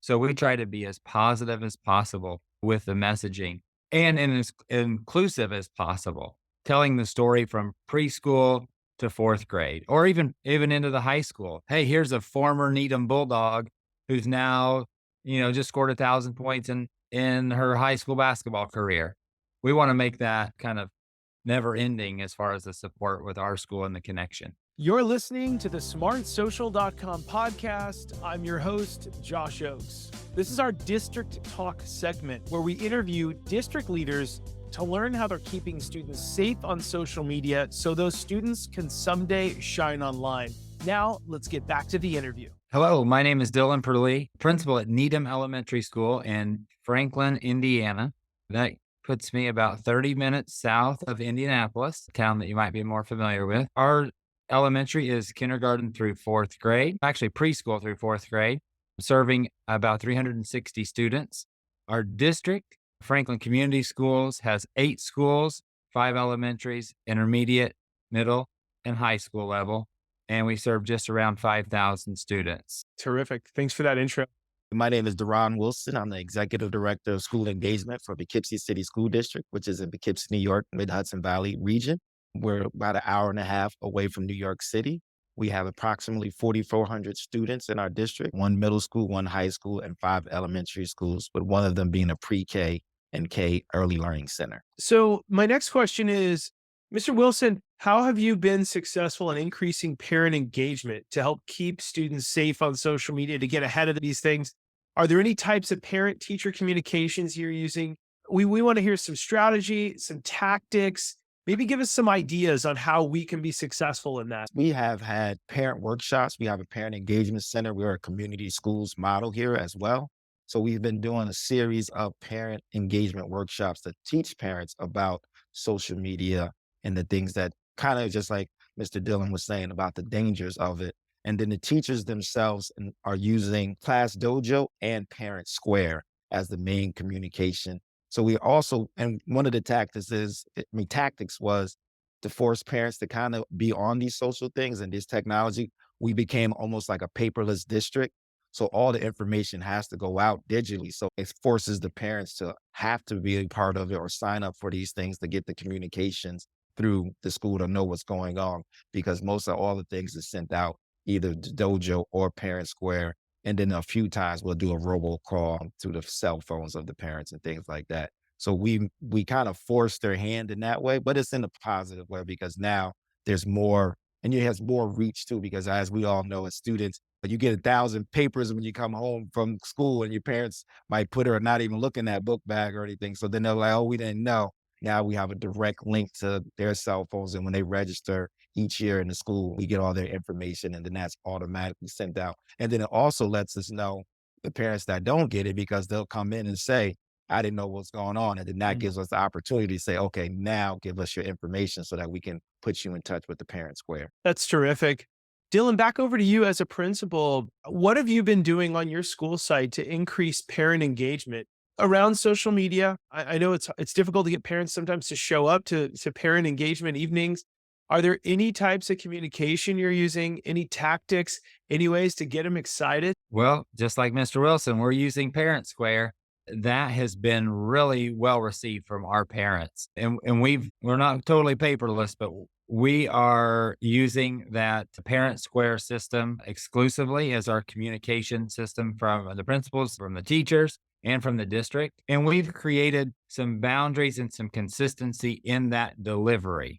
So we try to be as positive as possible with the messaging and as inclusive as possible, telling the story from preschool to fourth grade, or even into the high school. Hey, here's a former Needham Bulldog who's now, just scored 1,000 points in her high school basketball career. We want to make that kind of never ending as far as the support with our school and the connection. You're listening to the smartsocial.com podcast. I'm your host, Josh Oakes. This is our District Talk segment where we interview district leaders to learn how they're keeping students safe on social media so those students can someday shine online. Now, let's get back to the interview. Hello, my name is Dylan Purlee, principal at Needham Elementary School in Franklin, Indiana. That puts me about 30 minutes south of Indianapolis, a town that you might be more familiar with. Our elementary is kindergarten through fourth grade, actually preschool through fourth grade, serving about 360 students. Our district, Franklin Community Schools, has 8 schools, 5 elementaries, intermediate, middle, and high school level. And we serve just around 5,000 students. Terrific. Thanks for that intro. My name is Deron Wilson. I'm the Executive Director of School Engagement for Poughkeepsie City School District, which is in Poughkeepsie, New York, Mid-Hudson Valley region. We're about an hour and a half away from New York City. We have approximately 4,400 students in our district, 1 middle school, 1 high school, and 5 elementary schools, with one of them being a pre-K and K early learning center. So my next question is, Mr. Wilson, how have you been successful in increasing parent engagement to help keep students safe on social media to get ahead of these things? Are there any types of parent-teacher communications you're using? We want to hear some strategy, some tactics. Maybe give us some ideas on how we can be successful in that. We have had parent workshops. We have a parent engagement center. We're a community schools model here as well. So we've been doing a series of parent engagement workshops to teach parents about social media and the things that kind of just like Mr. Dillon was saying about the dangers of it. And then the teachers themselves are using Class Dojo and Parent Square as the main communication. So we also, and one of the tactics was to force parents to kind of be on these social things and this technology. We became almost like a paperless district. So all the information has to go out digitally. So it forces the parents to have to be a part of it or sign up for these things to get the communications through the school to know what's going on, because most of all the things are sent out either to Dojo or Parent Square. And then a few times we'll do a robocall to the cell phones of the parents and things like that. So we kind of force their hand in that way, but it's in a positive way because now there's more, and it has more reach too, because as we all know as students, you get 1,000 papers when you come home from school and your parents might put it or not even look in that book bag or anything. So then they're like, oh, we didn't know. Now we have a direct link to their cell phones. And when they register each year in the school, we get all their information and then that's automatically sent out. And then it also lets us know the parents that don't get it because they'll come in and say, I didn't know what's going on. And then that gives us the opportunity to say, okay, now give us your information so that we can put you in touch with the Parent Square. That's terrific. Dylan, back over to you as a principal. What have you been doing on your school site to increase parent engagement around social media? I know it's difficult to get parents sometimes to show up to parent engagement evenings. Are there any types of communication you're using, any tactics, any ways to get them excited? Well, just like Mr. Wilson, we're using Parent Square. That has been really well received from our parents. And we're not totally paperless, but we are using that Parent Square system exclusively as our communication system from the principals, from the teachers, and from the district. And we've created some boundaries and some consistency in that delivery.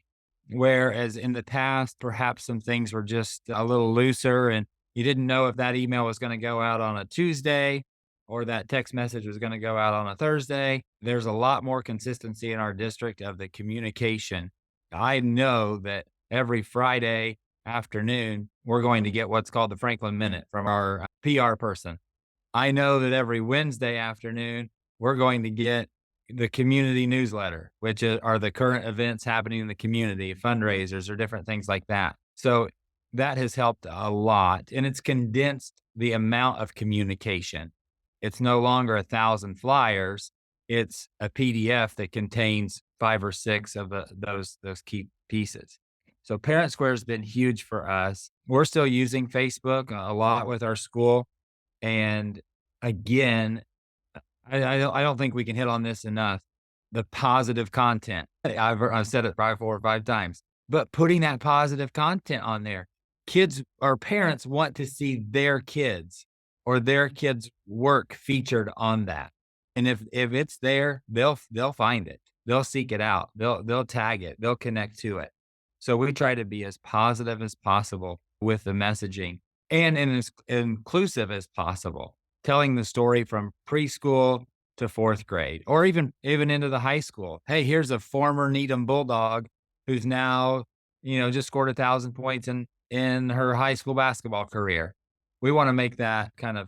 Whereas in the past, perhaps some things were just a little looser and you didn't know if that email was going to go out on a Tuesday or that text message was going to go out on a Thursday. There's a lot more consistency in our district of the communication. I know that every Friday afternoon, we're going to get what's called the Franklin Minute from our PR person. I know that every Wednesday afternoon, we're going to get the community newsletter, which are the current events happening in the community, fundraisers or different things like that. So that has helped a lot. And it's condensed the amount of communication. It's no longer 1,000 flyers. It's a PDF that contains 5 or 6 of those key pieces. So Parent Square has been huge for us. We're still using Facebook a lot with our school. And Again, I don't think we can hit on this enough. The positive content. I've said it probably 4 or 5 times, but putting that positive content on there, kids or parents want to see their kids or their kids' work featured on that. And if it's there, they'll find it. They'll seek it out. They'll tag it. They'll connect to it. So we try to be as positive as possible with the messaging and as inclusive as possible, telling the story from preschool to 4th grade or even into the high school. Hey, here's a former Needham Bulldog who's now, just scored 1,000 points in her high school basketball career. We want to make that kind of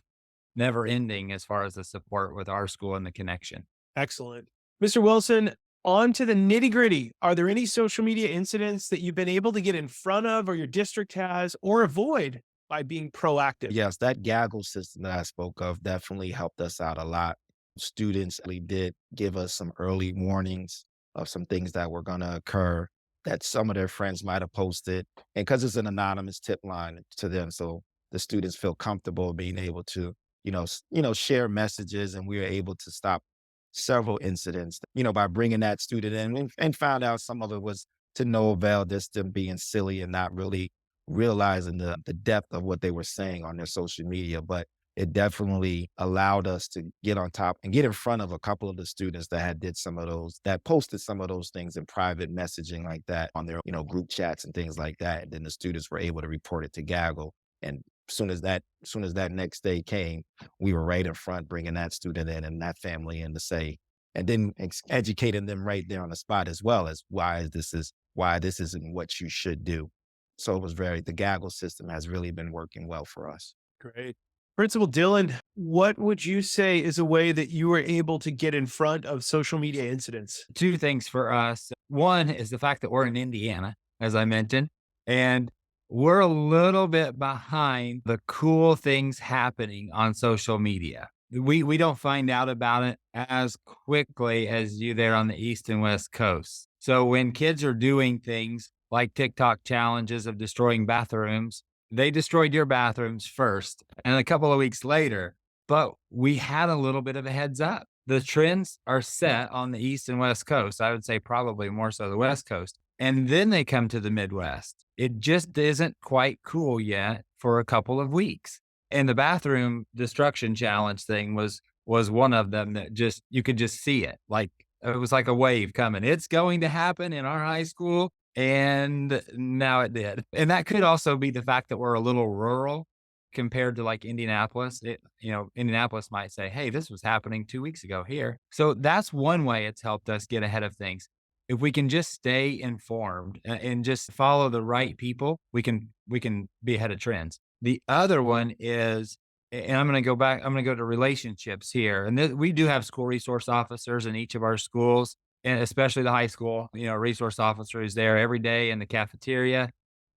never ending as far as the support with our school and the connection. Excellent. Mr. Wilson, on to the nitty gritty. Are there any social media incidents that you've been able to get in front of or your district has or avoid by being proactive? Yes, that gaggle system that I spoke of definitely helped us out a lot. Students really did give us some early warnings of some things that were going to occur that some of their friends might have posted. And because it's an anonymous tip line to them, so the students feel comfortable being able to, share messages, and we were able to stop several incidents, by bringing that student in and found out some of it was to no avail, just them being silly and not really realizing the depth of what they were saying on their social media. But it definitely allowed us to get on top and get in front of a couple of the students that that posted some of those things in private messaging like that on their, group chats and things like that. And then the students were able to report it to Gaggle. And as soon as that next day came, we were right in front, bringing that student in and that family in to say, and then educating them right there on the spot as well as why this isn't what you should do. So the Gaggle system has really been working well for us. Great. Principal Dylan, what would you say is a way that you were able to get in front of social media incidents? 2 things for us. One is the fact that we're in Indiana, as I mentioned, and we're a little bit behind the cool things happening on social media. We don't find out about it as quickly as you there on the East and West Coast. So when kids are doing things like TikTok challenges of destroying bathrooms, they destroyed your bathrooms first and a couple of weeks later, but we had a little bit of a heads up. The trends are set on the East and West Coast. I would say probably more so the West Coast. And then they come to the Midwest. It just isn't quite cool yet for a couple of weeks. And the bathroom destruction challenge thing was one of them that you could just see it. Like it was like a wave coming. It's going to happen in our high school. And now it did. And that could also be the fact that we're a little rural compared to like Indianapolis. Indianapolis might say, hey, this was happening 2 weeks ago here. So that's one way it's helped us get ahead of things. If we can just stay informed and just follow the right people, we can be ahead of trends. The other one is, and I'm going to go back, I'm going to go to relationships here. And we do have school resource officers in each of our schools, and especially the high school, resource officer is there every day in the cafeteria,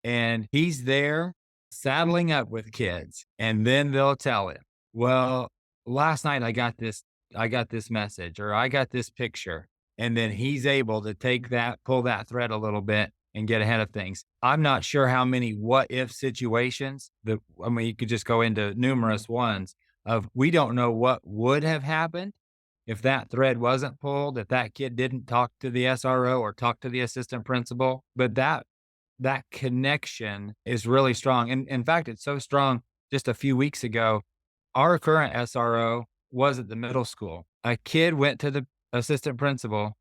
and he's there saddling up with kids. And then they'll tell him, well, last night I got this message, or I got this picture. And then he's able to pull that thread a little bit and get ahead of things. I'm not sure how many what if situations you could just go into numerous ones of we don't know what would have happened if that thread wasn't pulled, if that kid didn't talk to the SRO or talk to the assistant principal. But that connection is really strong. And in fact, it's so strong. Just a few weeks ago, our current SRO was at the middle school. A kid went to the assistant principal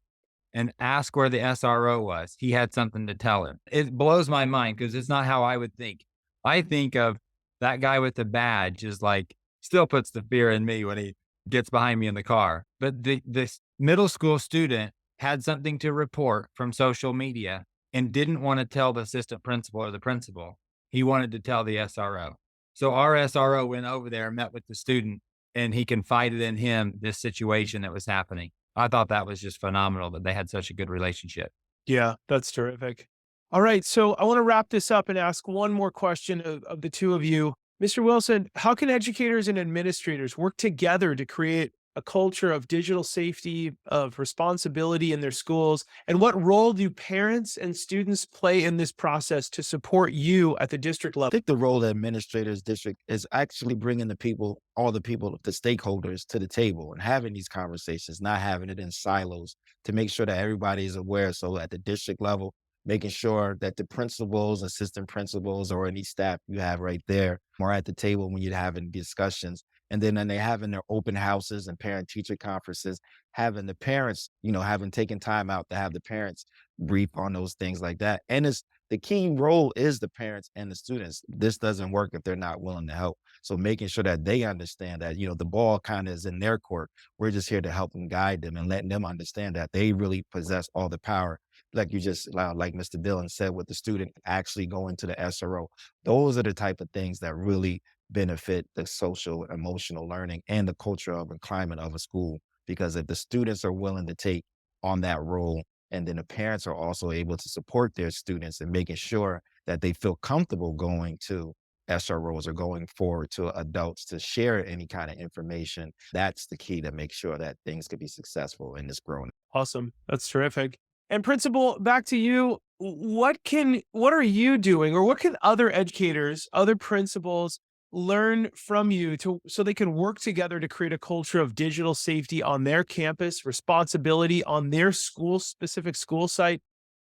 and asked where the SRO was. He had something to tell him. It blows my mind because it's not how I would think. I think of that guy with the badge is like, still puts the fear in me when he gets behind me in the car. But this middle school student had something to report from social media and didn't want to tell the assistant principal or the principal. He wanted to tell the SRO. So our SRO went over there and met with the student, and he confided in him this situation that was happening. I thought that was just phenomenal that they had such a good relationship. Yeah, that's terrific. All right. So I want to wrap this up and ask one more question of the two of you. Mr. Wilson, how can educators and administrators work together to create a culture of digital safety, of responsibility in their schools? And what role do parents and students play in this process to support you at the district I level? think the role of administrators district is actually bringing the people, all the people, the stakeholders to the table and having these conversations, not having it in silos to make sure that everybody is aware. So at the district level, making sure that the principals, assistant principals, or any staff you have right there are at the table when you're having discussions. And then when they having their open houses and parent teacher conferences, having the parents, having taken time out to have the parents brief on those things like that. And it's the key role is the parents and the students. This doesn't work if they're not willing to help. So making sure that they understand that, the ball kind of is in their court. We're just here to help them, guide them, and letting them understand that they really possess all the power. Like you just, like Mr. Dillon said, with the student actually going to the SRO. Those are the type of things that really benefit the social, emotional learning and the culture of and climate of a school. Because if the students are willing to take on that role, and then the parents are also able to support their students and making sure that they feel comfortable going to SROs or going forward to adults to share any kind of information. That's the key to make sure that things can be successful in this growing. Awesome. That's terrific. And principal, back to you. What are you doing, or what can other educators, other principals learn from you so they can work together to create a culture of digital safety on their campus, responsibility on their specific school site?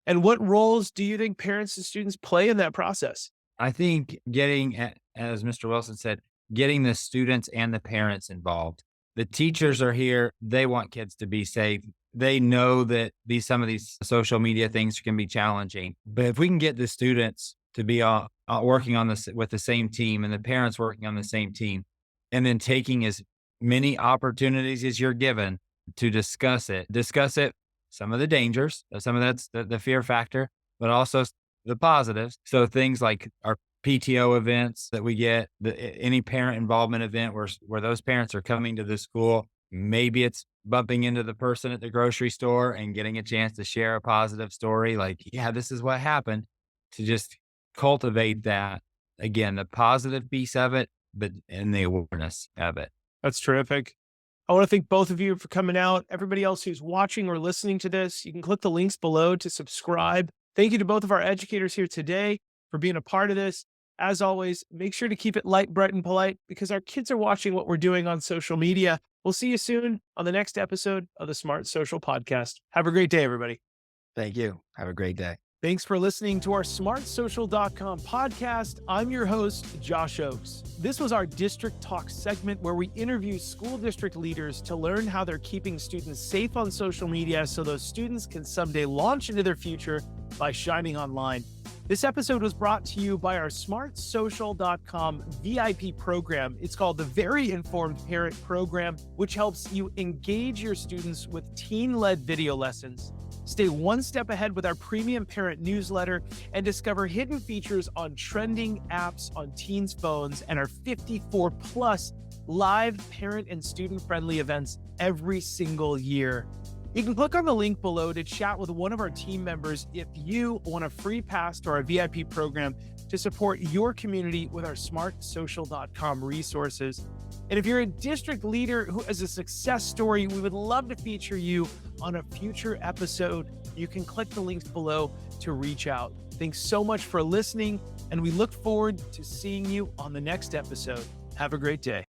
And what roles do you think parents and students play in that process? I think as Mr. Wilson said, getting the students and the parents involved. The teachers are here. They want kids to be safe. They know that some of these social media things can be challenging. But if we can get the students to be working on this with the same team and the parents working on the same team, and then taking as many opportunities as you're given to discuss it, some of the dangers, some of that's the fear factor, but also the positives. So things like our PTO events that we get, any parent involvement event where those parents are coming to the school. Maybe it's bumping into the person at the grocery store and getting a chance to share a positive story. Like, yeah, this is what happened, to just cultivate that again, the positive piece of it, and the awareness of it. That's terrific. I want to thank both of you for coming out. Everybody else who's watching or listening to this, you can click the links below to subscribe. Thank you to both of our educators here today for being a part of this. As always, make sure to keep it light, bright, and polite, because our kids are watching what we're doing on social media. We'll see you soon on the next episode of the Smart Social Podcast. Have a great day, everybody. Thank you. Have a great day. Thanks for listening to our smartsocial.com podcast. I'm your host, Josh Oakes. This was our District Talk segment where we interview school district leaders to learn how they're keeping students safe on social media so those students can someday launch into their future by shining online. This episode was brought to you by our smartsocial.com VIP program. It's called the Very Informed Parent Program, which helps you engage your students with teen-led video lessons. Stay one step ahead with our premium parent newsletter and discover hidden features on trending apps on teens' phones and our 54 plus live parent and student friendly events every single year. You can click on the link below to chat with one of our team members if you want a free pass to our VIP program to support your community with our smartsocial.com resources. And if you're a district leader who has a success story, we would love to feature you on a future episode. You can click the links below to reach out. Thanks so much for listening, and we look forward to seeing you on the next episode. Have a great day.